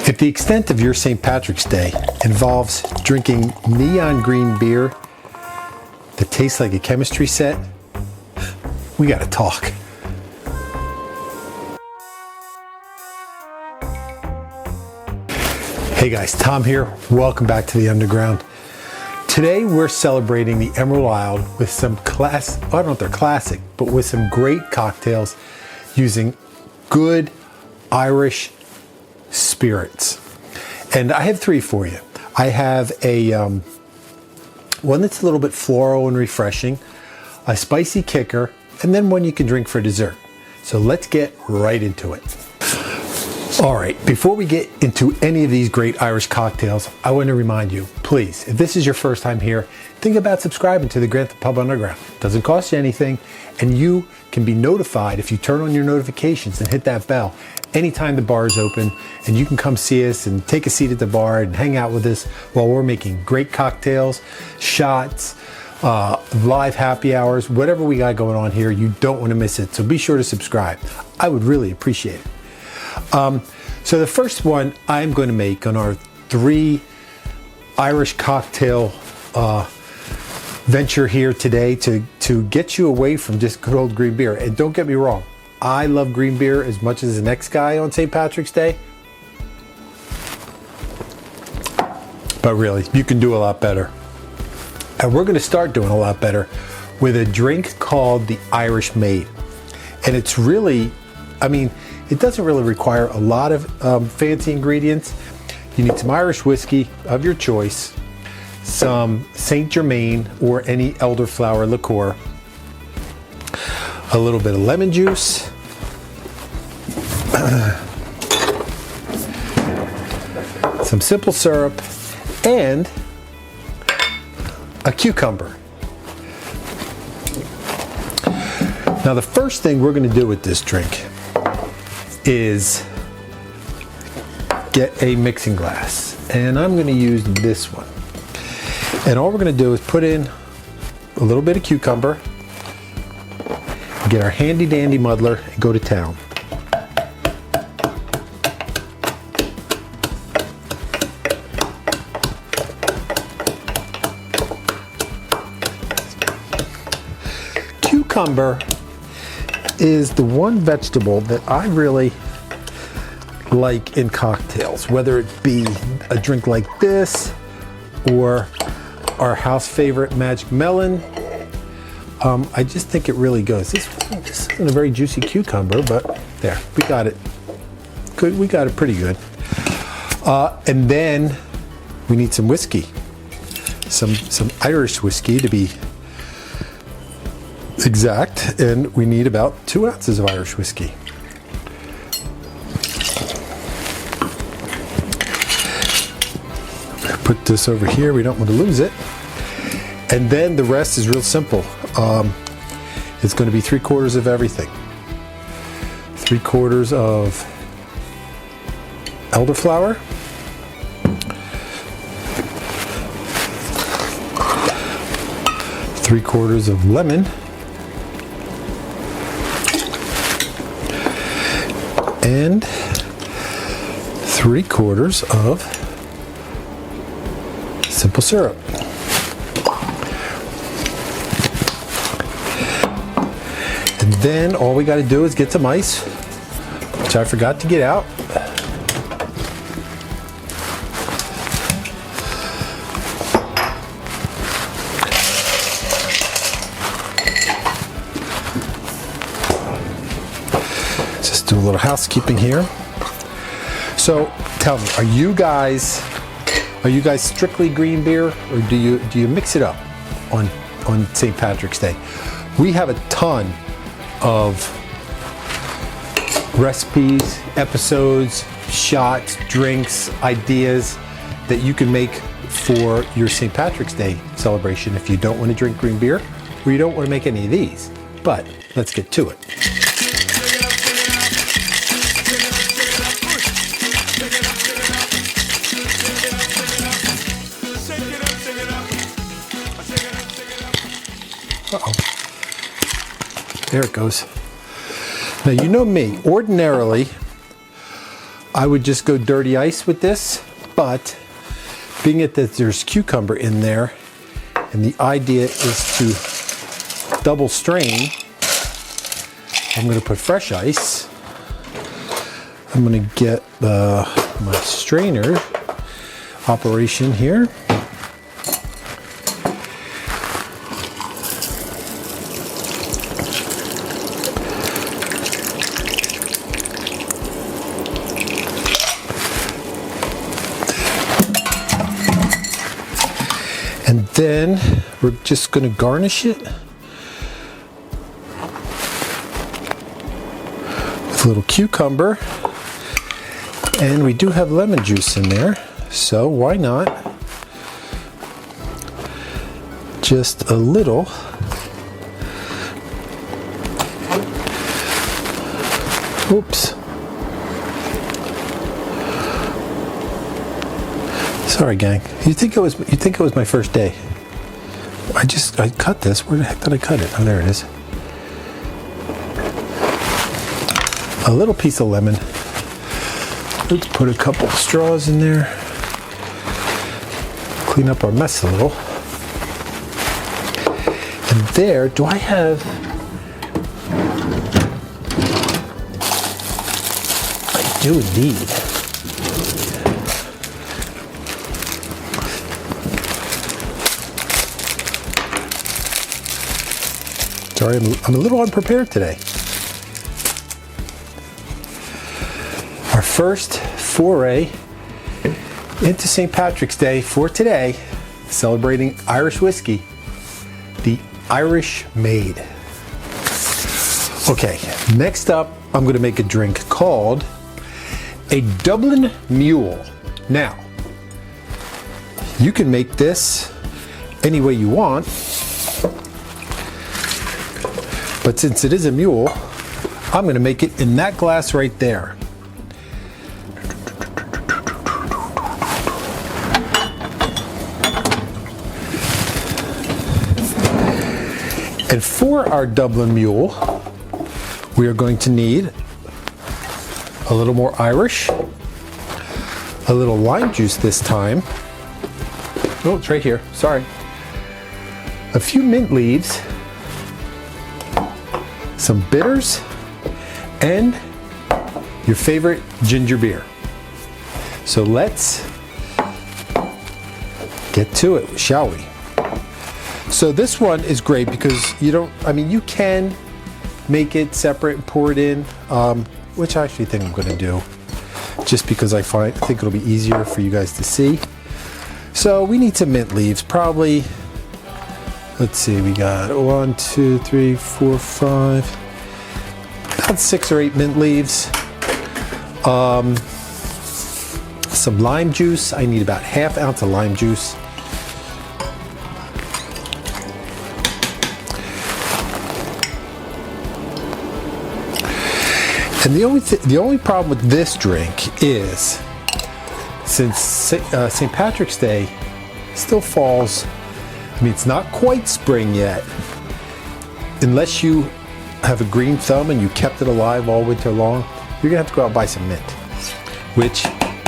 If the extent of your St. Patrick's Day involves drinking neon green beer that tastes like a chemistry set, we gotta talk. Hey guys, Tom here. Welcome back to the Underground. Today we're celebrating the Emerald Isle with some I don't know if they're classic, but with some great cocktails using good Irish spirits. And I have three for you. I have a one that's a little bit floral and refreshing, a spicy kicker, and then one you can drink for dessert. So let's get right into it. All right, before we get into any of these great Irish cocktails, I want to remind you, please, if this is your first time here, think about subscribing to the Grantham Pub Underground. It doesn't cost you anything, and you can be notified if you turn on your notifications and hit that bell anytime the bar is open, and you can come see us and take a seat at the bar and hang out with us while we're making great cocktails, shots, live happy hours, whatever we got going on here. You don't want to miss it, so be sure to subscribe. I would really appreciate it. So the first one I'm going to make on our three Irish cocktail venture here today to get you away from just good old green beer. And don't get me wrong, I love green beer as much as the next guy on St. Patrick's Day. But really, you can do a lot better. And we're going to start doing a lot better with a drink called the Irish Maid. And it's really, it doesn't really require a lot of fancy ingredients. You need some Irish whiskey of your choice, some Saint Germain or any elderflower liqueur, a little bit of lemon juice, some simple syrup, and a cucumber. Now the first thing we're going to do with this drink is get a mixing glass, and I'm going to use this one. And all we're going to do is put in a little bit of cucumber, get our handy dandy muddler, and go to town. Cucumber is the one vegetable that I really like in cocktails, whether it be a drink like this or our house favorite Magic Melon. I just think it really goes. This isn't a very juicy cucumber, but there, we got it. Good, we got it pretty good. And then we need some whiskey, some Irish whiskey to be exact, and we need about 2 ounces of Irish whiskey. Put this over here, we don't want to lose it. And then the rest is real simple. It's going to be 3/4 of everything. 3/4 of elderflower, 3/4 of lemon, and 3/4 of simple syrup. And then all we got to do is get some ice, which I forgot to get out. Do a little housekeeping here. So tell me, are you guys strictly green beer, or do you mix it up on St. Patrick's Day? We have a ton of recipes, episodes, shots, drinks, ideas that you can make for your St. Patrick's Day celebration if you don't want to drink green beer or you don't want to make any of these. But let's get to it. Uh-oh. There it goes. Now, you know me, ordinarily I would just go dirty ice with this, but being that there's cucumber in there, and the idea is to double strain, I'm going to put fresh ice. I'm going to get my strainer operation here. And then we're just going to garnish it with a little cucumber. And we do have lemon juice in there, so why not just a little. Oops. Sorry, gang. You'd think it was my first day. I cut this. Where the heck did I cut it? Oh, there it is. A little piece of lemon. Let's put a couple straws in there. Clean up our mess a little. And there, do I have... I do indeed. Sorry, I'm a little unprepared today. Our first foray into St. Patrick's Day for today, celebrating Irish whiskey, the Irish Maid. Okay, next up, I'm going to make a drink called a Dublin Mule. Now, you can make this any way you want, but since it is a mule, I'm going to make it in that glass right there. And for our Dublin Mule, we are going to need a little more Irish, a little lime juice this time. Oh, it's right here, sorry. A few mint leaves, some bitters, and your favorite ginger beer. So let's get to it, shall we? So this one is great because you can make it separate and pour it in, which I actually think I'm going to do, just because I think it'll be easier for you guys to see. So we need some mint leaves, probably. Let's see, we got 1, 2, 3, 4, 5, about 6 or 8 mint leaves. Some lime juice. I need about ½ ounce of lime juice. And the only problem with this drink is, since St. Patrick's Day still falls, it's not quite spring yet, unless you have a green thumb and you kept it alive all winter long, you're gonna have to go out and buy some mint, which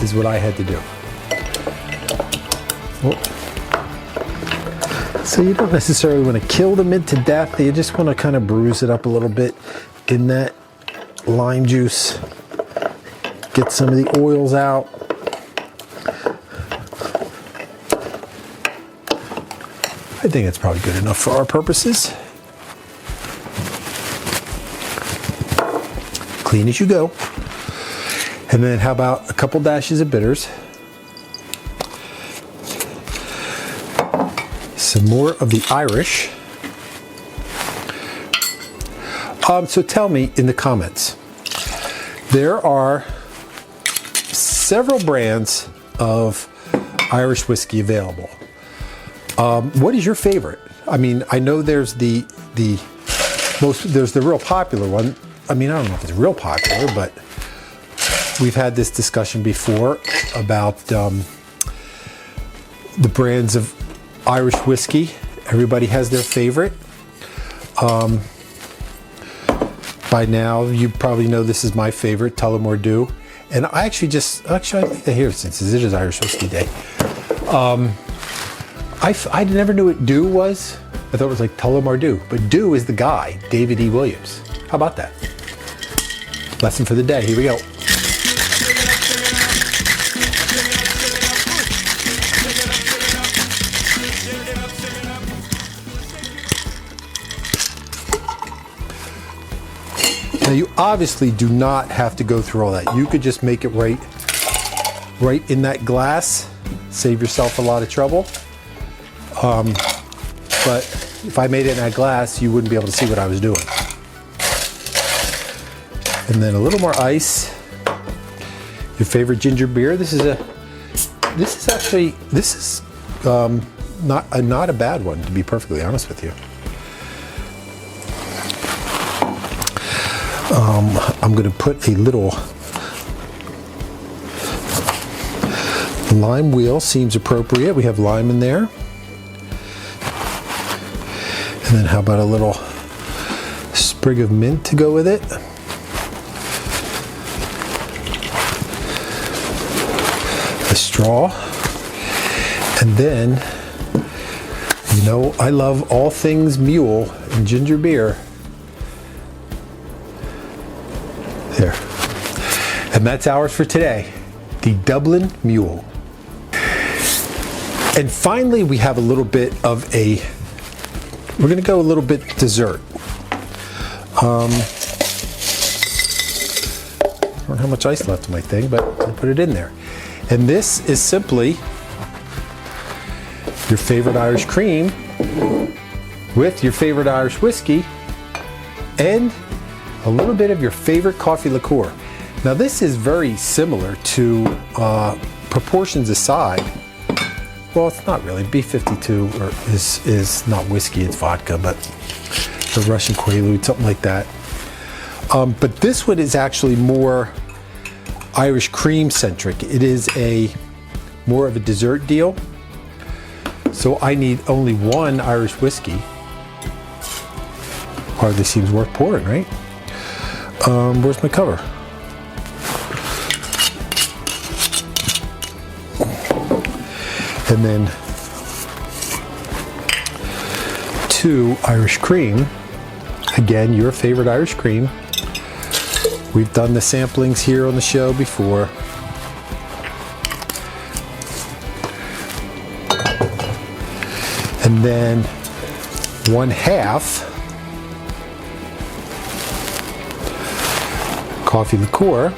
is what I had to do. So you don't necessarily want to kill the mint to death, you just want to kind of bruise it up a little bit in that lime juice, get some of the oils out. I think it's probably good enough for our purposes. Clean as you go. And then how about a couple dashes of bitters? Some more of the Irish. So tell me in the comments. There are several brands of Irish whiskey available. What is your favorite? I know there's the real popular one. I don't know if it's real popular, but we've had this discussion before about the brands of Irish whiskey. Everybody has their favorite. By now, you probably know this is my favorite, Tullamore Dew. And I actually I think they're here since it is Irish Whiskey Day. I never knew what Dew was. I thought it was like Tullamore Dew, but Dew is the guy, David E. Williams. How about that? Lesson for the day. Here we go. Now you obviously do not have to go through all that. You could just make it right in that glass. Save yourself a lot of trouble. But if I made it in that glass, you wouldn't be able to see what I was doing. And then a little more ice. Your favorite ginger beer. This is not a bad one, to be perfectly honest with you. I'm going to put a little lime wheel, seems appropriate. We have lime in there. And then how about a little sprig of mint to go with it? A straw. And then, you know, I love all things mule and ginger beer. There. And that's ours for today, the Dublin Mule. And finally, we have a little bit of we're gonna go a little bit dessert. I don't have much ice left in my thing, but I'll put it in there. And this is simply your favorite Irish cream with your favorite Irish whiskey and a little bit of your favorite coffee liqueur. Now this is very similar to, proportions aside, well, it's not really. B52 is not whiskey, it's vodka, but the Russian Quaalude, something like that. But this one is actually more Irish cream centric. It is more of a dessert deal. So I need only one Irish whiskey. Hardly seems worth pouring, right? Where's my cover? And then 2 Irish cream. Again, your favorite Irish cream. We've done the samplings here on the show before. And then 1/2 coffee liqueur.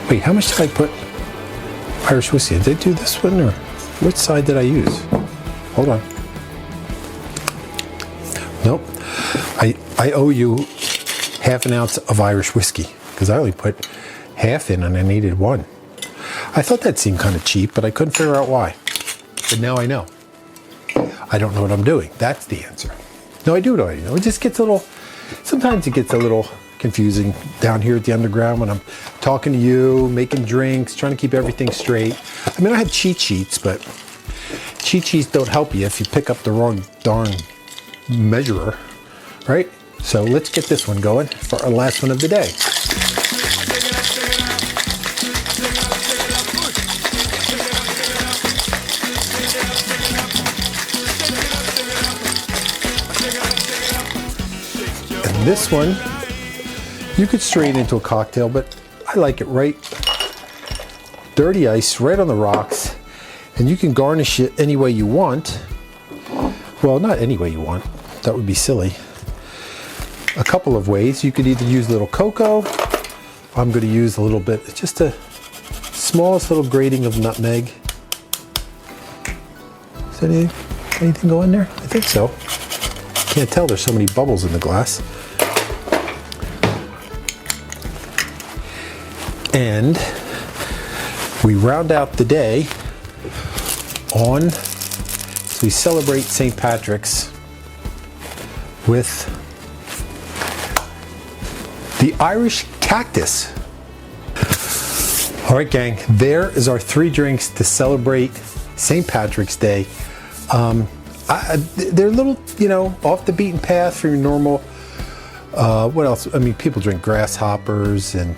Wait, how much did I put Irish whiskey? Did I do this one, or which side did I use? Hold on. Nope. I owe you 1/2 ounce of Irish whiskey because I only put half in and I needed 1. I thought that seemed kind of cheap, but I couldn't figure out why. But now I know. I don't know what I'm doing. That's the answer. No, I do know. It just gets sometimes it gets a little confusing down here at the Underground when I'm talking to you, making drinks, trying to keep everything straight. I mean, I have cheat sheets, but cheat sheets don't help you if you pick up the wrong darn measurer, right? So let's get this one going for our last one of the day. And this one, you could strain into a cocktail, but I like it right, dirty ice right on the rocks, and you can garnish it any way you want. Well, not any way you want, that would be silly. A couple of ways. You could either use a little cocoa. I'm going to use a little bit, just a smallest little grating of nutmeg. Is there anything go in there? I think so. Can't tell, there's so many bubbles in the glass. And we round out the day so we celebrate St. Patrick's with the Irish cactus. All right, gang, there is our 3 drinks to celebrate St. Patrick's Day. They're a little, off the beaten path from your normal, what else? I mean, people drink grasshoppers and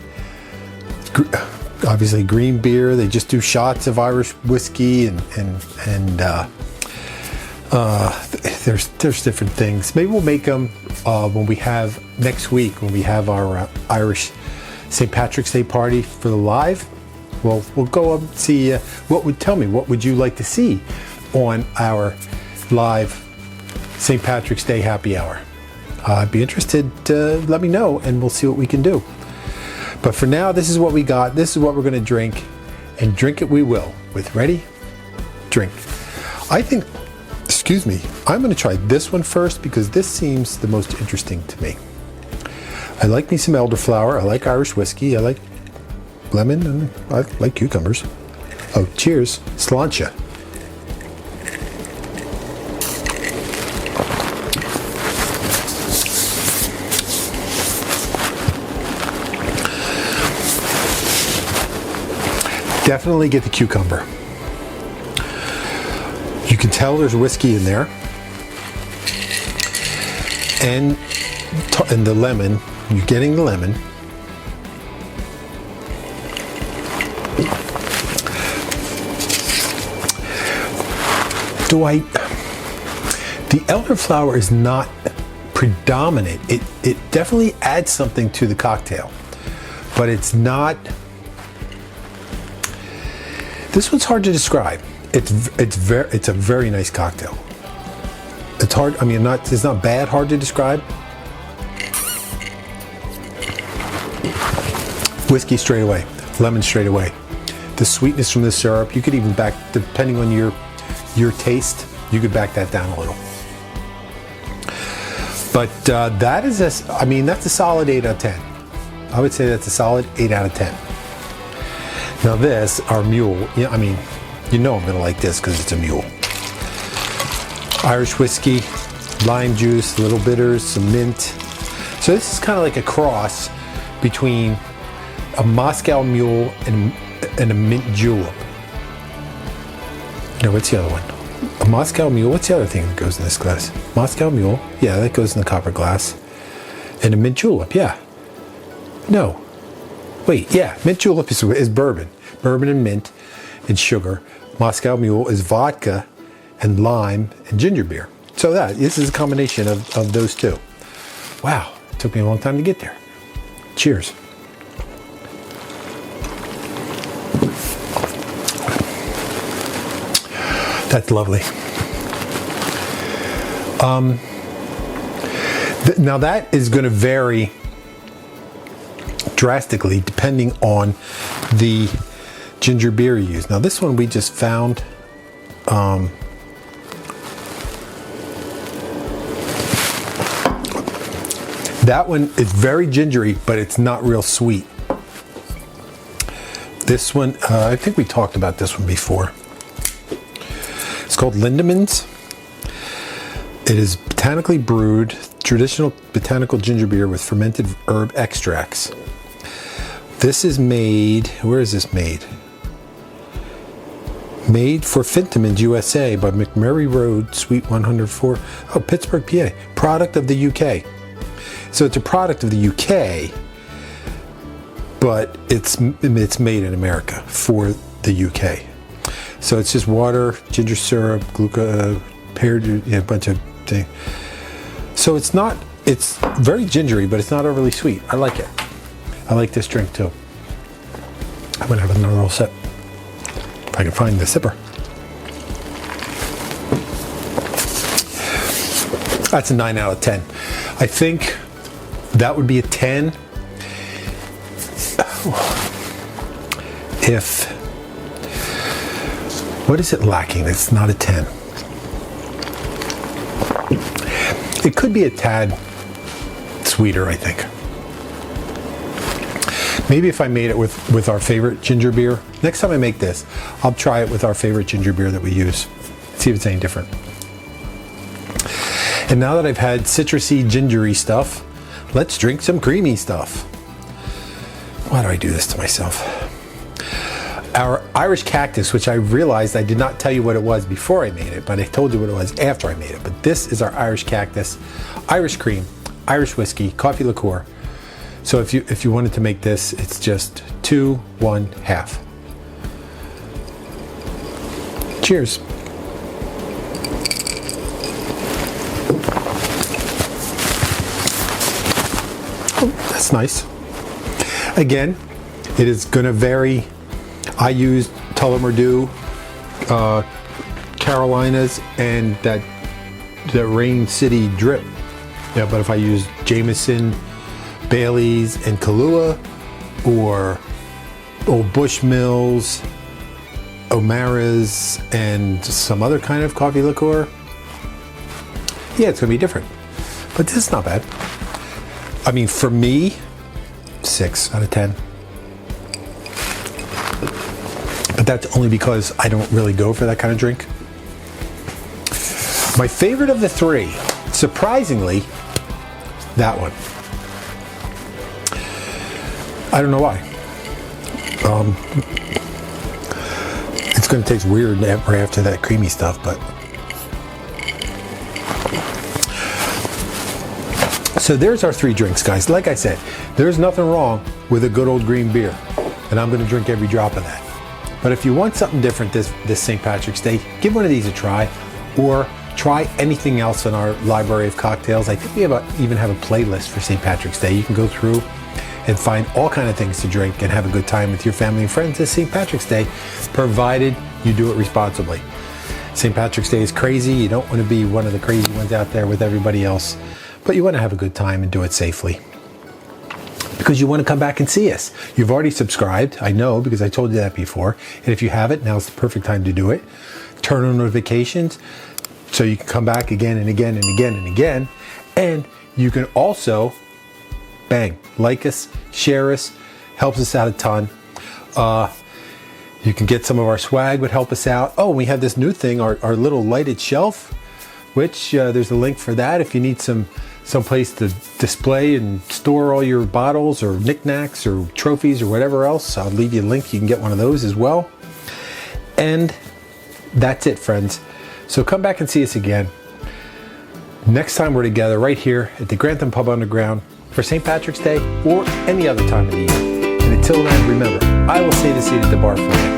obviously green beer. They just do shots of Irish whiskey and there's different things. Maybe we'll make them when we have next week, when we have our Irish St. Patrick's Day party for the live. Well, we'll go up and see what would you like to see on our live St. Patrick's Day happy hour. I'd be interested. Let me know and we'll see what we can do. But for now, this is what we got. This is what we're going to drink, and drink it we will. With ready, drink. I think, excuse me, I'm going to try this one first because this seems the most interesting to me. I like me some elderflower. I like Irish whiskey. I like lemon, and I like cucumbers. Oh, cheers. Sláinte. Definitely get the cucumber. You can tell there's whiskey in there. And the lemon, you're getting the lemon. The elderflower is not predominant. It definitely adds something to the cocktail, but it's not. This one's hard to describe. It's a very nice cocktail. It's hard. I mean, it's not bad. Hard to describe. Whiskey straight away, lemon straight away. The sweetness from the syrup. You could even back, depending on your taste, you could back that down a little. But that's a solid 8 out of 10. I would say that's a solid 8 out of 10. Now this, our mule, I mean, you know I'm gonna like this because it's a mule. Irish whiskey, lime juice, a little bitters, some mint. So this is kind of like a cross between a Moscow mule and a mint julep. No, what's the other one? A Moscow mule. What's the other thing that goes in this glass? Moscow mule. Yeah, that goes in the copper glass. And a mint julep. Yeah. No. Wait. Yeah. Mint julep is bourbon. Bourbon and mint and sugar. Moscow mule is vodka and lime and ginger beer. So this is a combination of those two. Wow. It took me a long time to get there. Cheers. That's lovely. Now that is going to vary drastically depending on the ginger beer you use. Now this one we just found. That one is very gingery, but it's not real sweet. This one, I think we talked about this one before. It's called Lindemann's. It is botanically brewed, traditional botanical ginger beer with fermented herb extracts. This is made, where is this made? Made for Fintemans USA by McMurray Road, Suite 104, Pittsburgh, PA. Product of the UK. So it's a product of the UK, but it's made in America for the UK. So it's just water, ginger syrup, paired, a bunch of things. So it's very gingery, but it's not overly sweet. I like it. I like this drink too. I'm gonna have another little sip. If I can find the sipper. That's a 9 out of 10. I think that would be a 10 if, what is it lacking? It's not a 10. It could be a tad sweeter, I think. Maybe if I made it with our favorite ginger beer. Next time I make this, I'll try it with our favorite ginger beer that we use. See if it's any different. And now that I've had citrusy, gingery stuff, let's drink some creamy stuff. Why do I do this to myself? Our Irish cactus, which I realized I did not tell you what it was before I made it, but I told you what it was after I made it. But this is our Irish cactus, Irish cream, Irish whiskey, coffee liqueur, So if you wanted to make this, it's just 2 1/2. Cheers. Oh, that's nice. Again, it is going to vary. I used Tullamore Carolinas, and the Rain City Drip. Yeah, but if I use Jameson, Bailey's, and Kahlua, or Old Bushmills, O'Mara's, and some other kind of coffee liqueur, yeah, it's going to be different. But this is not bad. I mean, for me, 6 out of 10. But that's only because I don't really go for that kind of drink. My favorite of the 3, surprisingly, that one. I don't know why. It's going to taste weird right after that creamy stuff, but. So there's our 3 drinks, guys. Like I said, there's nothing wrong with a good old green beer, and I'm going to drink every drop of that. But if you want something different this St. Patrick's Day, give one of these a try, or try anything else in our library of cocktails. I think we even have a playlist for St. Patrick's Day. You can go through and find all kind of things to drink and have a good time with your family and friends this St. Patrick's Day, provided you do it responsibly. St. Patrick's Day is crazy. You don't want to be one of the crazy ones out there with everybody else, but you want to have a good time and do it safely, because you want to come back and see us. You've already subscribed, I know, because I told you that before. And if you haven't, now's the perfect time to do it. Turn on notifications so you can come back again and again and again and again. And you can also, bang, like us, share us, helps us out a ton. You can get some of our swag, would help us out. Oh, we have this new thing, our little lighted shelf, which there's a link for that if you need some place to display and store all your bottles or knickknacks or trophies or whatever else. I'll leave you a link. You can get one of those as well. And that's it, friends. So come back and see us again. Next time we're together right here at the Grantham Pub Underground for St. Patrick's Day or any other time of the year. And until then, remember, I will stay the seat at the bar for you.